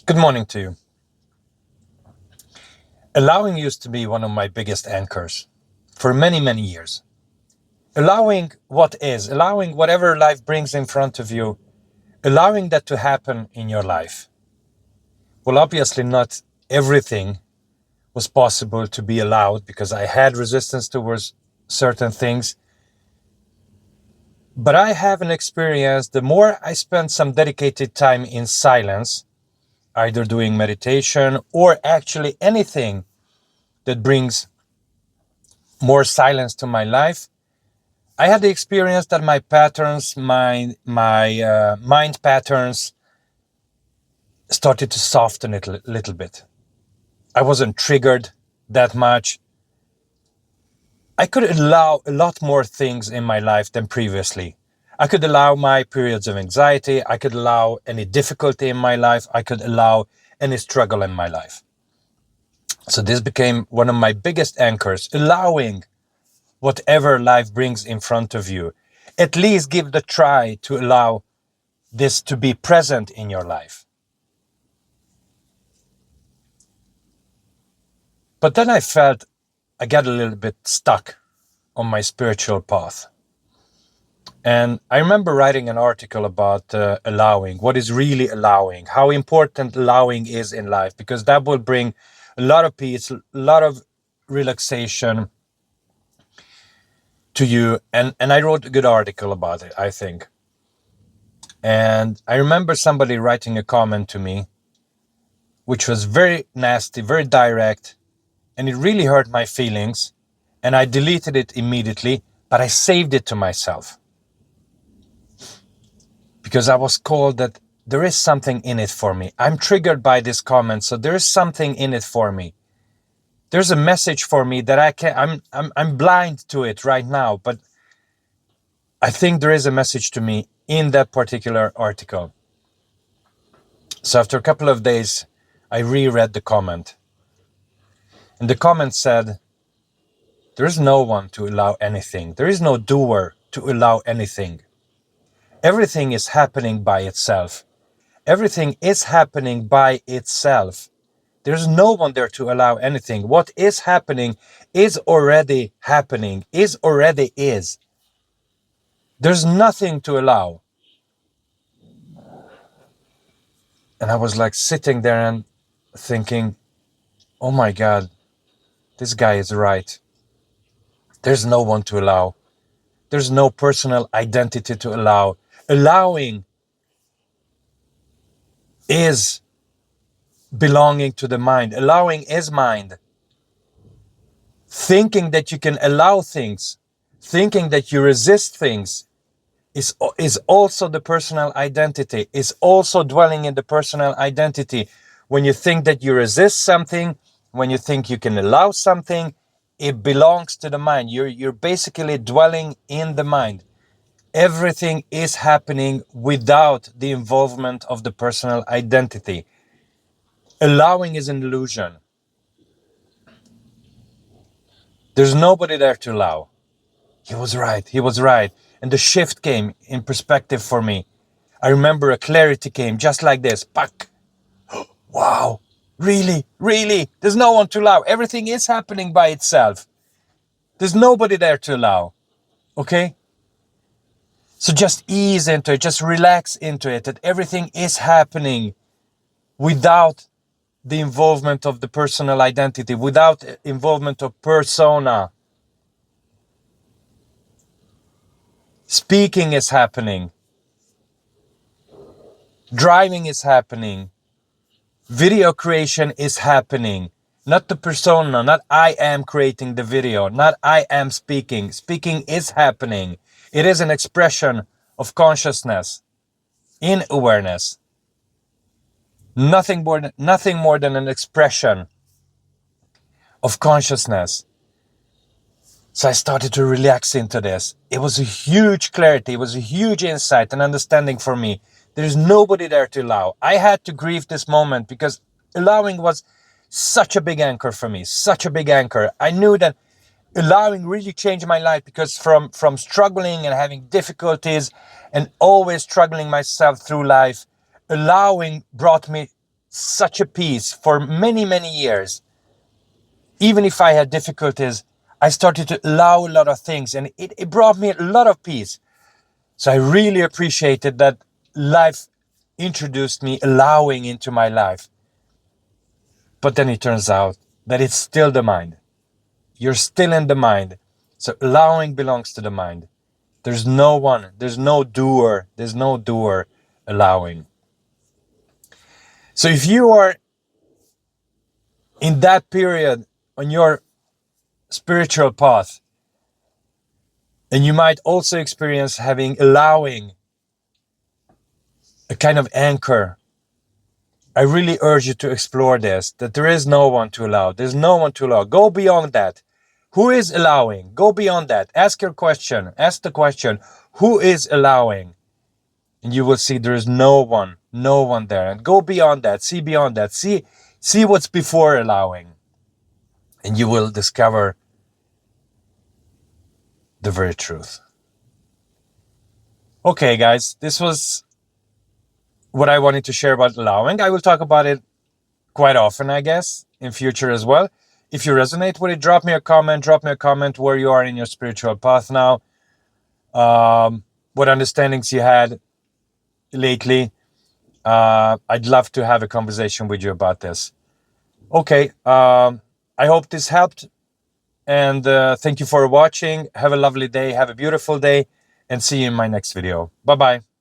Good morning to you. Allowing used to be one of my biggest anchors for many, many years. Allowing what is, allowing whatever life brings in front of you, allowing that to happen in your life. Well, obviously, not everything was possible to be allowed because I had resistance towards certain things. But I have an experience, the more I spend some dedicated time in silence, either doing meditation or actually anything that brings more silence to my life, I had the experience that my patterns, my mind patterns, started to soften a little bit. I wasn't triggered that much. I could allow a lot more things in my life than previously. I could allow my periods of anxiety. I could allow any difficulty in my life. I could allow any struggle in my life. So this became one of my biggest anchors, allowing whatever life brings in front of you. At least give the try to allow this to be present in your life. But then I felt I got a little bit stuck on my spiritual path. And I remember writing an article about allowing, what is really allowing, how important allowing is in life, because that will bring a lot of peace, a lot of relaxation to you. And I wrote a good article about it, I think. And I remember somebody writing a comment to me, which was very nasty, very direct, and it really hurt my feelings. And I deleted it immediately, but I saved it to myself. Because I was called that there is something in it for me. I'm triggered by this comment, so there is something in it for me. There's a message for me that I'm blind to it right now, but I think there is a message to me in that particular article. So after a couple of days, I reread the comment. And the comment said, there is no one to allow anything. There is no doer to allow anything. Everything is happening by itself. Everything is happening by itself. There's no one there to allow anything. What is happening is already happening, is already is. There's nothing to allow. And I was like sitting there and thinking, oh my God, this guy is right. There's no one to allow. There's no personal identity to allow. Allowing is belonging to the mind. Allowing is mind. Thinking that you can allow things, thinking that you resist things is also the personal identity, is also dwelling in the personal identity. When you think that you resist something, when you think you can allow something, it belongs to the mind. You're basically dwelling in the mind. Everything is happening without the involvement of the personal identity. Allowing is an illusion. There's nobody there to allow. He was right. He was right. And the shift came in perspective for me. I remember a clarity came just like this. Pack. Wow. Really? Really? There's no one to allow. Everything is happening by itself. There's nobody there to allow. Okay? So just ease into it. Just relax into it. That everything is happening without the involvement of the personal identity, without involvement of persona. Speaking is happening. Driving is happening. Video creation is happening. Not the persona, not I am creating the video, not I am speaking. Speaking is happening. It is an expression of consciousness in awareness. Nothing more than an expression of consciousness. So I started to relax into this. It was a huge clarity. It was a huge insight and understanding for me. There's nobody there to allow. I had to grieve this moment because allowing was such a big anchor for me, such a big anchor. I knew that allowing really changed my life because from struggling and having difficulties and always struggling myself through life, allowing brought me such a peace for many, many years. Even if I had difficulties, I started to allow a lot of things, and it brought me a lot of peace. So I really appreciated that life introduced me allowing into my life. But then it turns out that it's still the mind. You're still in the mind. So allowing belongs to the mind. There's no one, there's no doer, allowing. So if you are in that period on your spiritual path, and you might also experience allowing a kind of anchor, I really urge you to explore this, that there is no one to allow. There's no one to allow. Go beyond that. Who is allowing? Go beyond that. Ask the question, who is allowing? And you will see there is no one there. And go beyond that, see beyond that, see what's before allowing. And you will discover the very truth. Okay, guys, this was what I wanted to share about allowing. I will talk about it quite often, I guess, in future as well. If you resonate with it, drop me a comment where you are in your spiritual path now, what understandings you had lately. I'd love to have a conversation with you about this. Okay, I hope this helped, and thank you for watching. Have a lovely day, have a beautiful day, and see you in my next video. Bye-bye.